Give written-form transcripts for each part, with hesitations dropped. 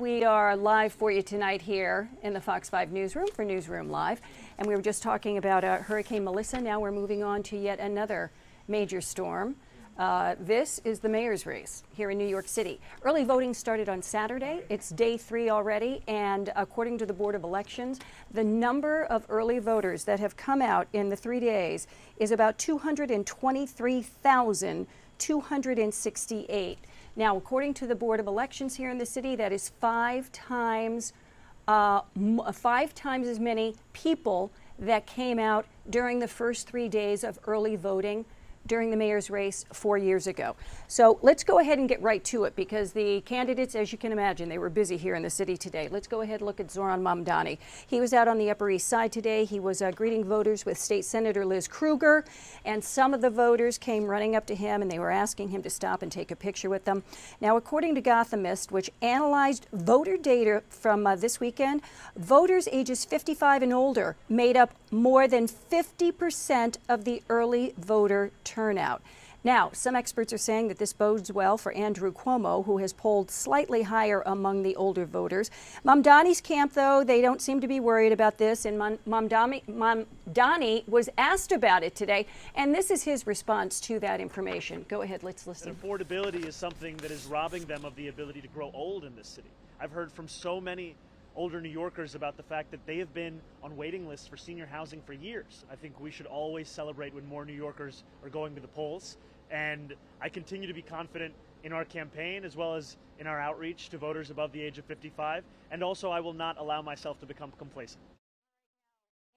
We are live for you tonight here in the Fox 5 newsroom for Newsroom Live. And we were just talking about Hurricane Melissa. Now we're moving on to yet another major storm. This is the mayor's race here in New York City. Early voting started on Saturday. It's day 3 already. And according to the Board of Elections, the number of early voters that have come out in the 3 days is about 223,268. Now, according to the Board of Elections here in the city, that is five times as many people that came out during the first 3 days of early voting during the mayor's race 4 years ago. So let's go ahead and get right to it, because the candidates, as you can imagine, they were busy here in the city today. Let's go ahead and look at Zoran Mamdani. He was out on the Upper East Side today. He was greeting voters with State Senator Liz Krueger, and some of the voters came running up to him and they were asking him to stop and take a picture with them. Now, according to Gothamist, which analyzed voter data from this weekend, voters ages 55 and older made up more than 50% of the early voter turnout. Now, some experts are saying that this bodes well for Andrew Cuomo, who has polled slightly higher among the older voters. Mamdani's camp, though, they don't seem to be worried about this, and Mamdani was asked about it today, and this is his response to that information. Go ahead, let's listen. Affordability is something that is robbing them of the ability to grow old in this city. I've heard from so many older New Yorkers about the fact that they have been on waiting lists for senior housing for years. I think we should always celebrate when more New Yorkers are going to the polls. And I continue to be confident in our campaign as well as in our outreach to voters above the age of 55. And also, I will not allow myself to become complacent.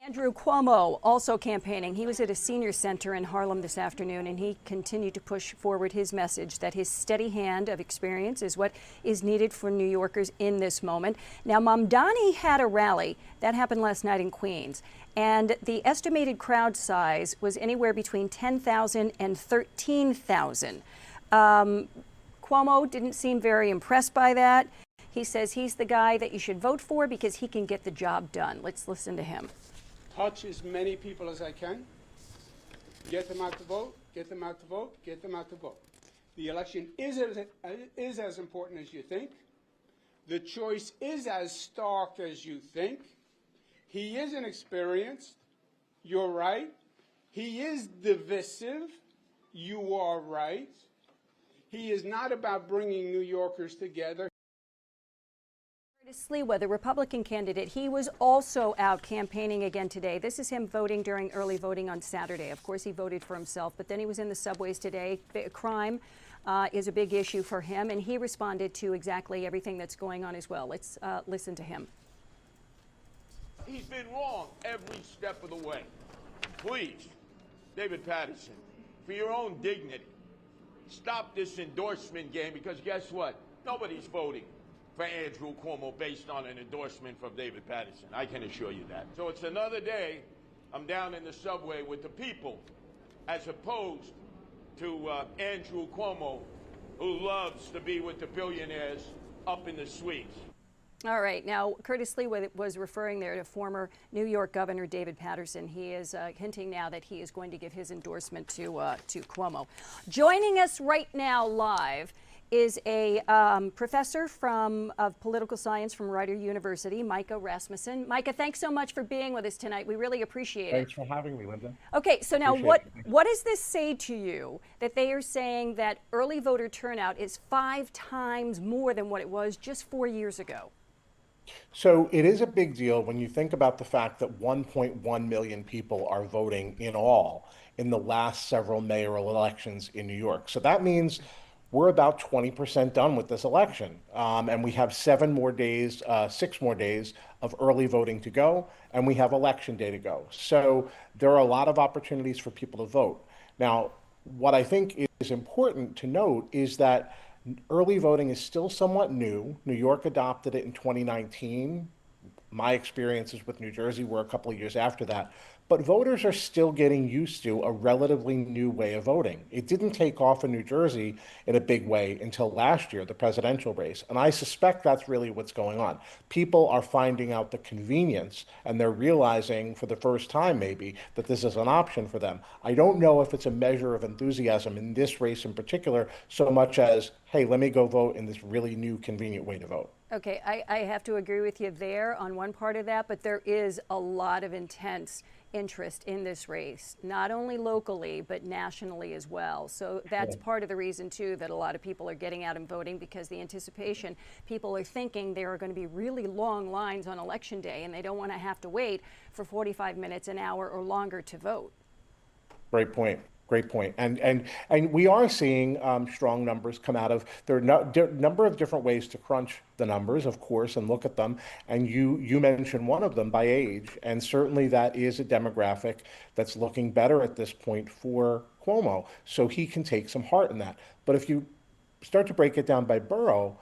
Andrew Cuomo also campaigning. He was at a senior center in Harlem this afternoon, and he continued to push forward his message that his steady hand of experience is what is needed for New Yorkers in this moment. Now, Mamdani had a rally that happened last night in Queens, and the estimated crowd size was anywhere between 10,000 and 13,000. Cuomo didn't seem very impressed by that. He says he's the guy that you should vote for because he can get the job done. Let's listen to him. Touch as many people as I can, get them out to vote, get them out to vote, get them out to vote. The election is as important as you think. The choice is as stark as you think. He is inexperienced. You're right. He is divisive. You are right. He is not about bringing New Yorkers together. Curtis Sliwa, the Republican candidate, he was also out campaigning again today. This is him voting during early voting on Saturday. Of course, he voted for himself, but then he was in the subways today. Crime is a big issue for him, and he responded to exactly everything that's going on as well. Let's listen to him. He's been wrong every step of the way. Please, David Patterson, for your own dignity, stop this endorsement game, because guess what? Nobody's voting for Andrew Cuomo based on an endorsement from David Patterson. I can assure you that. So it's another day I'm down in the subway with the people, as opposed to Andrew Cuomo, who loves to be with the billionaires up in the suites. All right. Now, Curtis Sliwa was referring there to former New York Governor David Patterson. He is hinting now that he is going to give his endorsement to Cuomo. Joining us right now live is a professor of political science from Rider University, Micah Rasmussen. Micah, thanks so much for being with us tonight. We really appreciate it. Thanks for having me, Linda. Okay, so now what does this say to you that they are saying that early voter turnout is 5 times more than what it was just 4 years ago? So it is a big deal when you think about the fact that 1.1 million people are voting in all in the last several mayoral elections in New York. So that means we're about 20% done with this election. And we have 6 more days of early voting to go, and we have election day to go. So there are a lot of opportunities for people to vote. Now, what I think is important to note is that early voting is still somewhat new. New York adopted it in 2019. My experiences with New Jersey were a couple of years after that. But voters are still getting used to a relatively new way of voting. It didn't take off in New Jersey in a big way until last year, the presidential race. And I suspect that's really what's going on. People are finding out the convenience, and they're realizing for the first time maybe that this is an option for them. I don't know if it's a measure of enthusiasm in this race in particular so much as, hey, let me go vote in this really new convenient way to vote. Okay, I have to agree with you there on one part of that, but there is a lot of intense interest in this race, not only locally, but nationally as well. So that's part of the reason, too, that a lot of people are getting out and voting, because the anticipation, people are thinking there are going to be really long lines on Election Day, and they don't want to have to wait for 45 minutes, an hour, or longer to vote. Great point. Great point. And we are seeing strong numbers come out of, there are number of different ways to crunch the numbers, of course, and look at them. And you mentioned one of them by age, and certainly that is a demographic that's looking better at this point for Cuomo. So he can take some heart in that. But if you start to break it down by borough,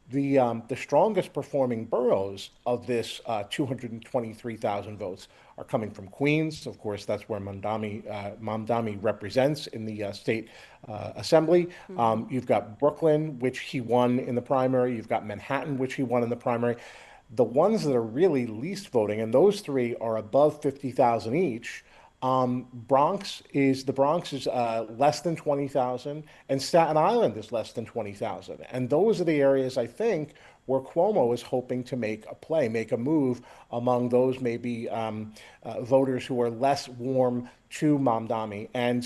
the strongest performing boroughs of this 223,000 votes are coming from Queens. Of course, that's where Mamdani represents in the state assembly. You've got Brooklyn, which he won in the primary. You've got Manhattan, which he won in the primary. The ones that are really least voting, and those three are above 50,000 each. Bronx is less than 20,000, and Staten Island is less than 20,000. And those are the areas, I think, where Cuomo is hoping to make a play, make a move among those maybe voters who are less warm to Mamdani. And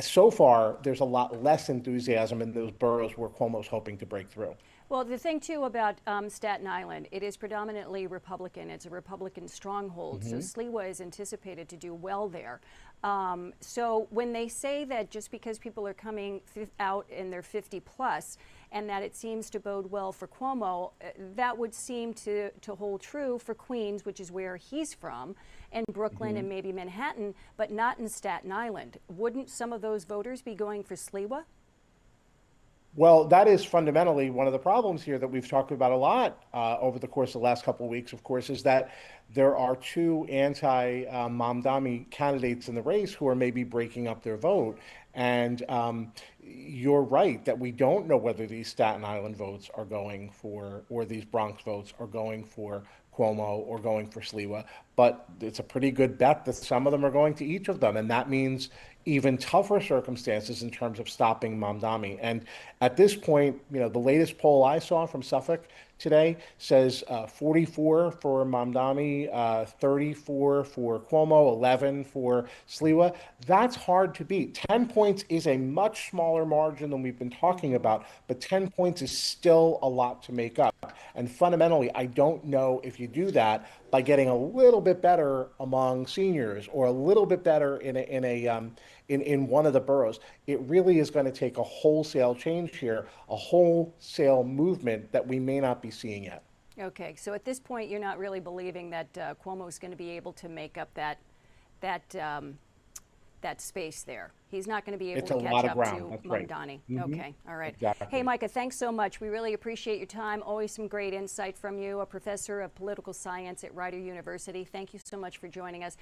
so far, there's a lot less enthusiasm in those boroughs where Cuomo's hoping to break through. Well, the thing, too, about Staten Island, it is predominantly Republican. It's a Republican stronghold. So Sliwa is anticipated to do well there. So when they say that just because people are coming out and they're 50 plus, and that it seems to bode well for Cuomo, that would seem to hold true for Queens, which is where he's from, and Brooklyn and maybe Manhattan, but not in Staten Island. Wouldn't some of those voters be going for Sliwa? Well, that is fundamentally one of the problems here that we've talked about a lot over the course of the last couple of weeks, of course, is that there are two anti-Mamdani candidates in the race who are maybe breaking up their vote. And you're right that we don't know whether these Staten Island votes are going for, or these Bronx votes are going for Cuomo or going for Sliwa, but it's a pretty good bet that some of them are going to each of them, and that means even tougher circumstances in terms of stopping Mamdani. And at this point, the latest poll I saw from Suffolk today says 44 for Mamdani, 34 for Cuomo, 11 for Sliwa. That's hard to beat. 10 points is a much smaller margin than we've been talking about, but 10 points is still a lot to make up. And fundamentally, I don't know if you do that by getting a little bit better among seniors or a little bit better in one of the boroughs. It really is going to take a wholesale change here, a wholesale movement that we may not be seeing yet. Okay, so at this point, you're not really believing that Cuomo is going to be able to make up that space there. He's not going to be able to catch up to Mamdani. Okay, all right. Exactly. Hey, Micah, thanks so much. We really appreciate your time. Always some great insight from you, a professor of political science at Rider University. Thank you so much for joining us.